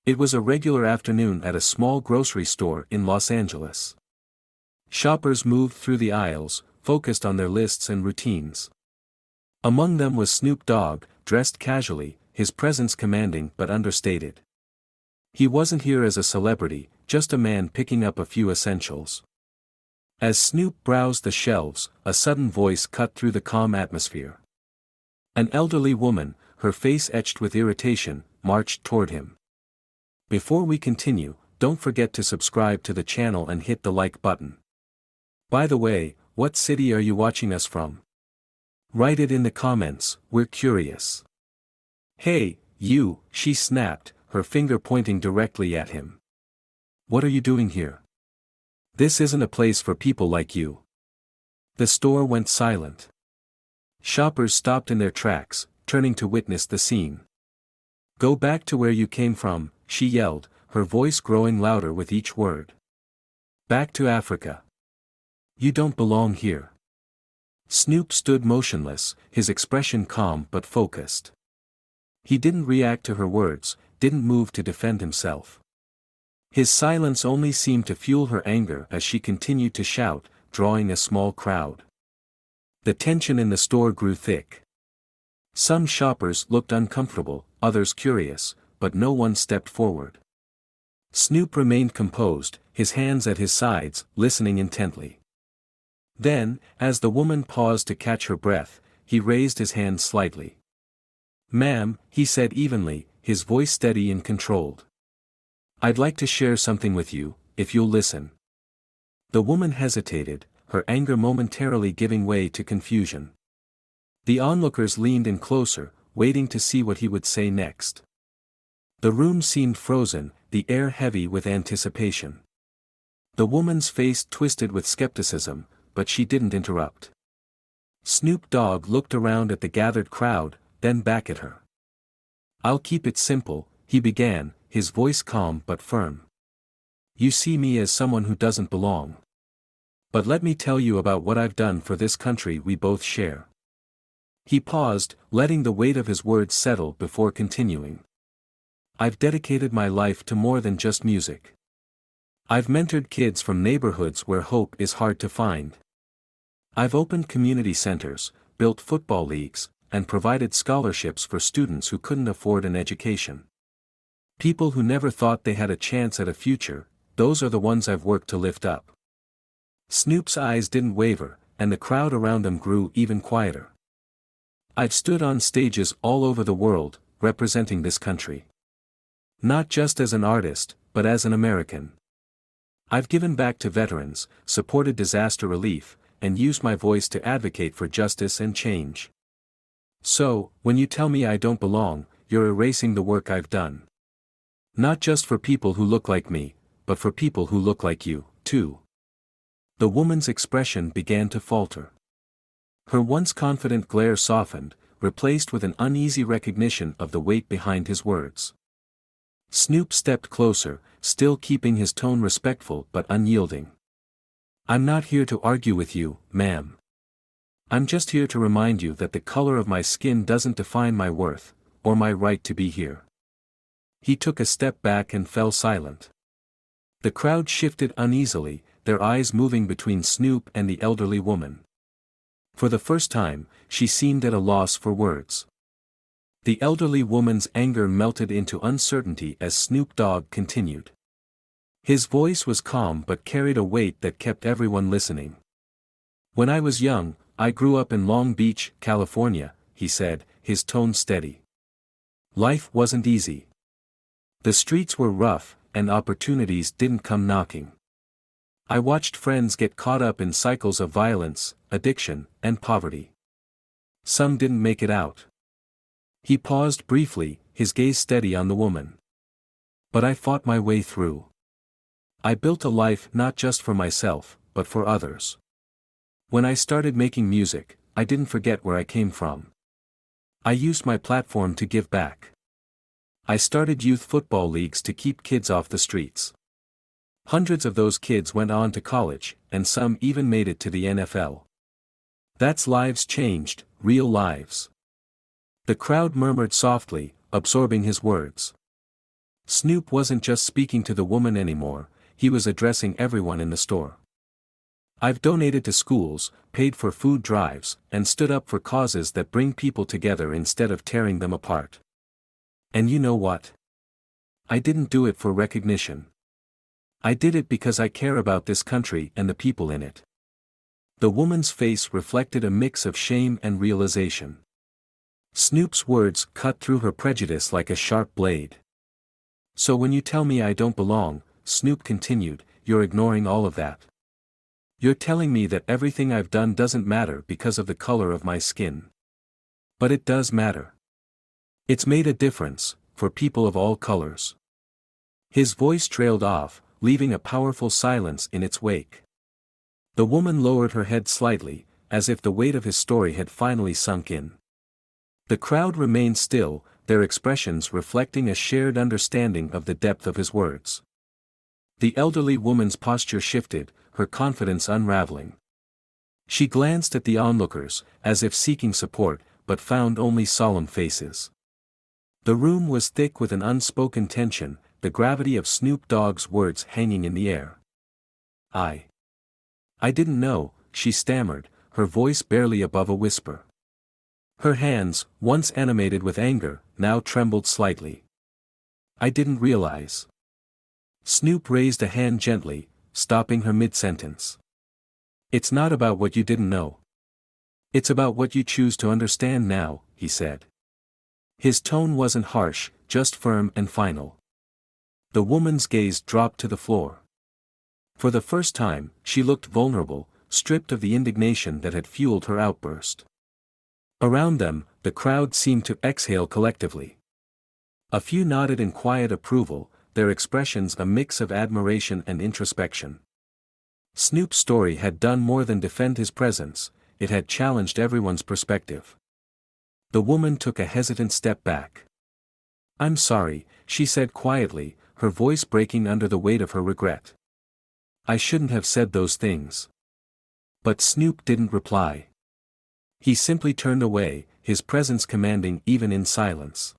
It was a regular afternoon at a small grocery store in Los Angeles. Shoppers moved through the aisles, focused on their lists and routines. Among them was Snoop Dogg, dressed casually, his presence commanding but understated. He wasn't here as a celebrity, just a man picking up a few essentials. As Snoop browsed the shelves, a sudden voice cut through the calm atmosphere. An elderly woman, her face etched with irritation, marched toward him. "Before we continue, don't forget to subscribe to the channel and hit the like button. By the way, what city are you watching us from? Write it in the comments, we're curious." "Hey, you," she snapped, her finger pointing directly at him. "What are you doing here? This isn't a place for people like you." The store went silent. Shoppers stopped in their tracks, turning to witness the scene. "Go back to where you came from," she yelled, her voice growing louder with each word. "Back to Africa. You don't belong here." Snoop stood motionless, his expression calm but focused. He didn't react to her words, didn't move to defend himself. His silence only seemed to fuel her anger as she continued to shout, drawing a small crowd. The tension in the store grew thick. Some shoppers looked uncomfortable, others curious, but no one stepped forward. Snoop remained composed, his hands at his sides, listening intently. Then, as the woman paused to catch her breath, he raised his hand slightly. "Ma'am," he said evenly, his voice steady and controlled. "I'd like to share something with you, if you'll listen." The woman hesitated, her anger momentarily giving way to confusion. The onlookers leaned in closer, waiting to see what he would say next. The room seemed frozen, the air heavy with anticipation. The woman's face twisted with skepticism, but she didn't interrupt. Snoop Dogg looked around at the gathered crowd, then back at her. "I'll keep it simple," he began, his voice calm but firm. "You see me as someone who doesn't belong. But let me tell you about what I've done for this country we both share." He paused, letting the weight of his words settle before continuing. "I've dedicated my life to more than just music. I've mentored kids from neighborhoods where hope is hard to find. I've opened community centers, built football leagues, and provided scholarships for students who couldn't afford an education. People who never thought they had a chance at a future, those are the ones I've worked to lift up." Snoop's eyes didn't waver, and the crowd around him grew even quieter. "I've stood on stages all over the world, representing this country. Not just as an artist, but as an American. I've given back to veterans, supported disaster relief, and used my voice to advocate for justice and change. So, when you tell me I don't belong, you're erasing the work I've done. Not just for people who look like me, but for people who look like you, too." The woman's expression began to falter. Her once confident glare softened, replaced with an uneasy recognition of the weight behind his words. Snoop stepped closer, still keeping his tone respectful but unyielding. "I'm not here to argue with you, ma'am. I'm just here to remind you that the color of my skin doesn't define my worth, or my right to be here." He took a step back and fell silent. The crowd shifted uneasily, their eyes moving between Snoop and the elderly woman. For the first time, she seemed at a loss for words. The elderly woman's anger melted into uncertainty as Snoop Dogg continued. His voice was calm but carried a weight that kept everyone listening. "When I was young, I grew up in Long Beach, California," he said, his tone steady. "Life wasn't easy. The streets were rough, and opportunities didn't come knocking. I watched friends get caught up in cycles of violence, addiction, and poverty. Some didn't make it out." He paused briefly, his gaze steady on the woman. "But I fought my way through. I built a life not just for myself, but for others. When I started making music, I didn't forget where I came from. I used my platform to give back. I started youth football leagues to keep kids off the streets. Hundreds of those kids went on to college, and some even made it to the NFL. That's lives changed, real lives." The crowd murmured softly, absorbing his words. Snoop wasn't just speaking to the woman anymore, he was addressing everyone in the store. I've donated to schools, paid for food drives, and stood up for causes that bring people together instead of tearing them apart. And you know what? I didn't do it for recognition. I did it because I care about this country and the people in it. The woman's face reflected a mix of shame and realization. Snoop's words cut through her prejudice like a sharp blade. So when you tell me I don't belong, Snoop continued, you're ignoring all of that. You're telling me that everything I've done doesn't matter because of the color of my skin. But it does matter. It's made a difference, for people of all colors. His voice trailed off, leaving a powerful silence in its wake. The woman lowered her head slightly, as if the weight of his story had finally sunk in. The crowd remained still, their expressions reflecting a shared understanding of the depth of his words. The elderly woman's posture shifted, her confidence unraveling. She glanced at the onlookers, as if seeking support, but found only solemn faces. The room was thick with an unspoken tension, the gravity of Snoop Dogg's words hanging in the air. I didn't know, she stammered, her voice barely above a whisper. Her hands, once animated with anger, now trembled slightly. I didn't realize. Snoop raised a hand gently, stopping her mid-sentence. It's not about what you didn't know. It's about what you choose to understand now, he said. His tone wasn't harsh, just firm and final. The woman's gaze dropped to the floor. For the first time, she looked vulnerable, stripped of the indignation that had fueled her outburst. Around them, the crowd seemed to exhale collectively. A few nodded in quiet approval, their expressions a mix of admiration and introspection. Snoop's story had done more than defend his presence, it had challenged everyone's perspective. The woman took a hesitant step back. I'm sorry, she said quietly, her voice breaking under the weight of her regret. I shouldn't have said those things. But Snoop didn't reply. He simply turned away, his presence commanding even in silence.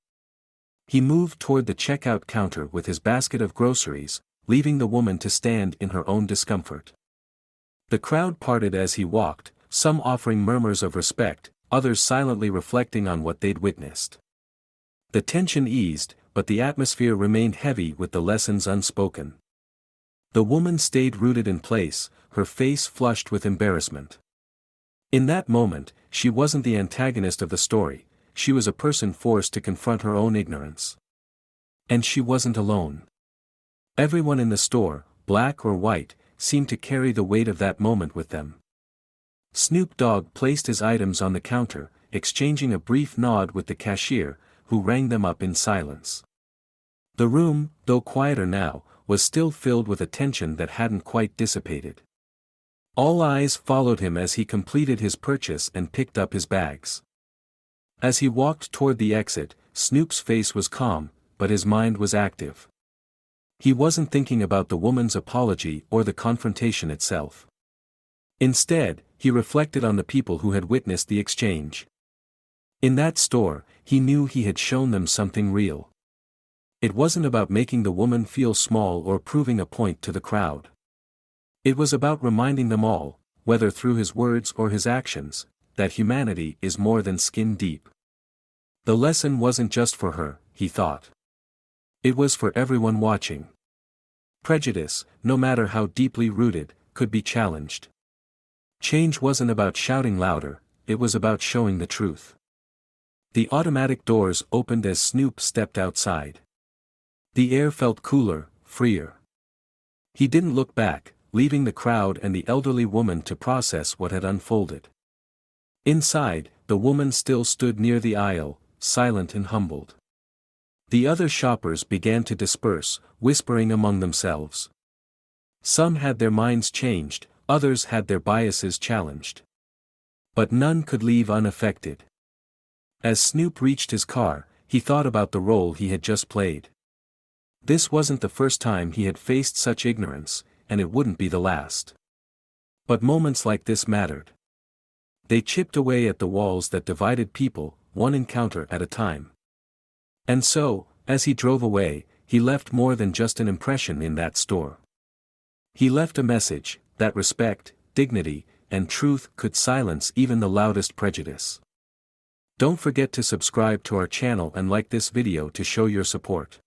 He moved toward the checkout counter with his basket of groceries, leaving the woman to stand in her own discomfort. The crowd parted as he walked, some offering murmurs of respect, others silently reflecting on what they'd witnessed. The tension eased, but the atmosphere remained heavy with the lessons unspoken. The woman stayed rooted in place, her face flushed with embarrassment. In that moment, she wasn't the antagonist of the story, she was a person forced to confront her own ignorance. And she wasn't alone. Everyone in the store, black or white, seemed to carry the weight of that moment with them. Snoop Dogg placed his items on the counter, exchanging a brief nod with the cashier, who rang them up in silence. The room, though quieter now, was still filled with a tension that hadn't quite dissipated. All eyes followed him as he completed his purchase and picked up his bags. As he walked toward the exit, Snoop's face was calm, but his mind was active. He wasn't thinking about the woman's apology or the confrontation itself. Instead, he reflected on the people who had witnessed the exchange. In that store, he knew he had shown them something real. It wasn't about making the woman feel small or proving a point to the crowd. It was about reminding them all, whether through his words or his actions, that humanity is more than skin deep. The lesson wasn't just for her, he thought. It was for everyone watching. Prejudice, no matter how deeply rooted, could be challenged. Change wasn't about shouting louder, it was about showing the truth. The automatic doors opened as Snoop stepped outside. The air felt cooler, freer. He didn't look back, leaving the crowd and the elderly woman to process what had unfolded. Inside, the woman still stood near the aisle, silent and humbled. The other shoppers began to disperse, whispering among themselves. Some had their minds changed, others had their biases challenged. But none could leave unaffected. As Snoop reached his car, he thought about the role he had just played. This wasn't the first time he had faced such ignorance, and it wouldn't be the last. But moments like this mattered. They chipped away at the walls that divided people, one encounter at a time. And so, as he drove away, he left more than just an impression in that store. He left a message that respect, dignity, and truth could silence even the loudest prejudice. Don't forget to subscribe to our channel and like this video to show your support.